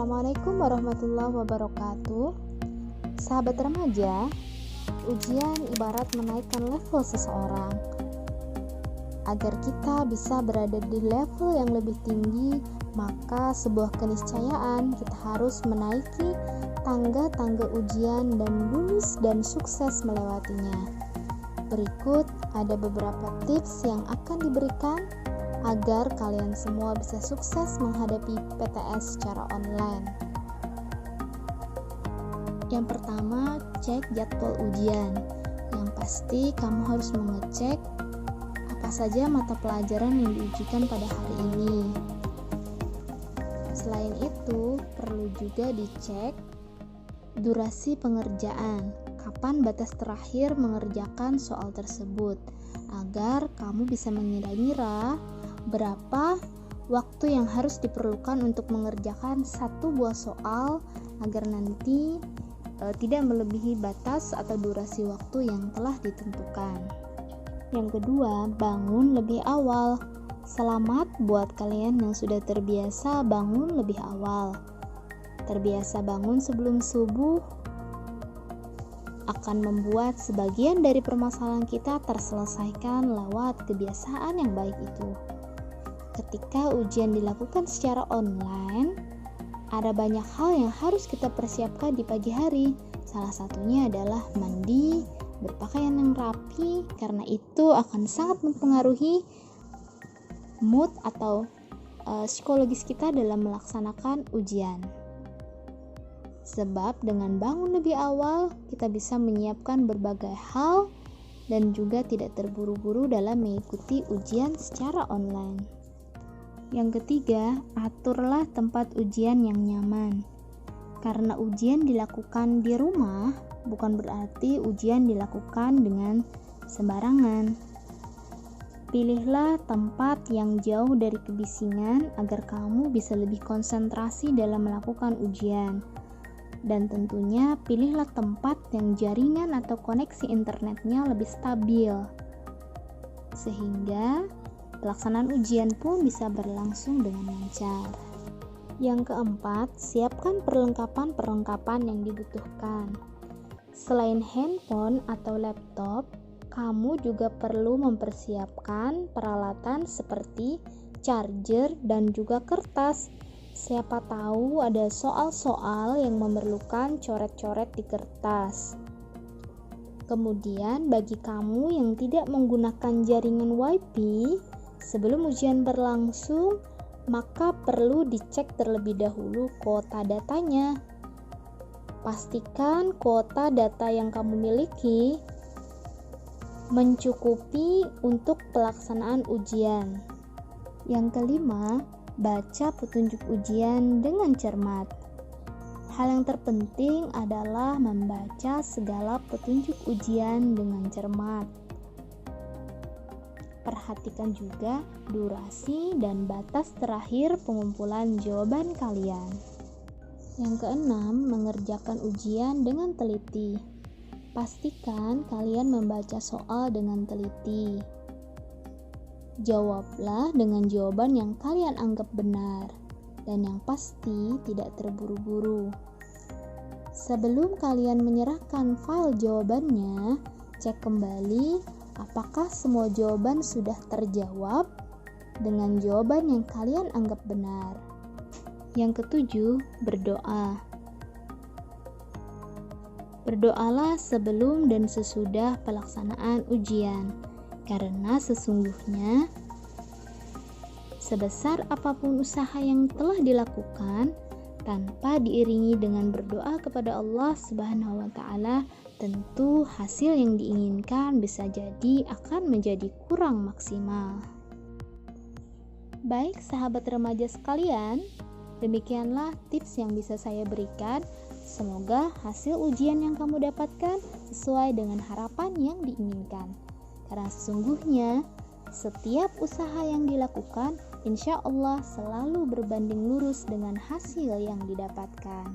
Assalamualaikum warahmatullahi wabarakatuh. Sahabat remaja, ujian ibarat menaikkan level seseorang. Agar kita bisa berada di level yang lebih tinggi, maka sebuah keniscayaan kita harus menaiki tangga-tangga ujian dan lulus dan sukses melewatinya. Berikut ada beberapa tips yang akan diberikan agar kalian semua bisa sukses menghadapi PTS secara online. Yang pertama, cek jadwal ujian. Yang pasti kamu harus mengecek apa saja mata pelajaran yang diujikan pada hari ini. Selain itu, perlu juga dicek durasi pengerjaan. Kapan batas terakhir mengerjakan soal tersebut, agar kamu bisa mengira-ngira berapa waktu yang harus diperlukan untuk mengerjakan satu buah soal agar nanti tidak melebihi batas atau durasi waktu yang telah ditentukan. Yang kedua, bangun lebih awal. Selamat buat kalian yang sudah terbiasa bangun lebih awal. Terbiasa bangun sebelum subuh akan membuat sebagian dari permasalahan kita terselesaikan lewat kebiasaan yang baik itu. Ketika ujian dilakukan secara online, ada banyak hal yang harus kita persiapkan di pagi hari. Salah satunya adalah mandi, berpakaian yang rapi, karena itu akan sangat mempengaruhi mood atau psikologis kita dalam melaksanakan ujian. Sebab dengan bangun lebih awal, kita bisa menyiapkan berbagai hal dan juga tidak terburu-buru dalam mengikuti ujian secara online. Yang ketiga, aturlah tempat ujian yang nyaman. Karena ujian dilakukan di rumah, bukan berarti ujian dilakukan dengan sembarangan. Pilihlah tempat yang jauh dari kebisingan agar kamu bisa lebih konsentrasi dalam melakukan ujian. Dan tentunya pilihlah tempat yang jaringan atau koneksi internetnya lebih stabil, sehingga pelaksanaan ujian pun bisa berlangsung dengan lancar. Yang keempat, siapkan perlengkapan-perlengkapan yang dibutuhkan. Selain handphone atau laptop, kamu juga perlu mempersiapkan peralatan seperti charger dan juga kertas. Siapa tahu ada soal-soal yang memerlukan coret-coret di kertas. Kemudian bagi kamu yang tidak menggunakan jaringan WiFi, sebelum ujian berlangsung, maka perlu dicek terlebih dahulu kuota datanya. Pastikan kuota data yang kamu miliki mencukupi untuk pelaksanaan ujian. Yang kelima, baca petunjuk ujian dengan cermat. Hal yang terpenting adalah membaca segala petunjuk ujian dengan cermat. Perhatikan juga durasi dan batas terakhir pengumpulan jawaban kalian. Yang keenam, mengerjakan ujian dengan teliti. Pastikan kalian membaca soal dengan teliti. Jawablah dengan jawaban yang kalian anggap benar, dan yang pasti tidak terburu-buru. Sebelum kalian menyerahkan file jawabannya, cek kembali apakah semua jawaban sudah terjawab dengan jawaban yang kalian anggap benar. Yang ketujuh, berdoa. Berdoalah sebelum dan sesudah pelaksanaan ujian, karena sesungguhnya sebesar apapun usaha yang telah dilakukan, tanpa diiringi dengan berdoa kepada Allah Subhanahu wa Ta'ala, tentu hasil yang diinginkan bisa jadi akan menjadi kurang maksimal. Baik sahabat remaja sekalian, demikianlah tips yang bisa saya berikan. Semoga hasil ujian yang kamu dapatkan sesuai dengan harapan yang diinginkan. Karena sesungguhnya setiap usaha yang dilakukan insya Allah selalu berbanding lurus dengan hasil yang didapatkan.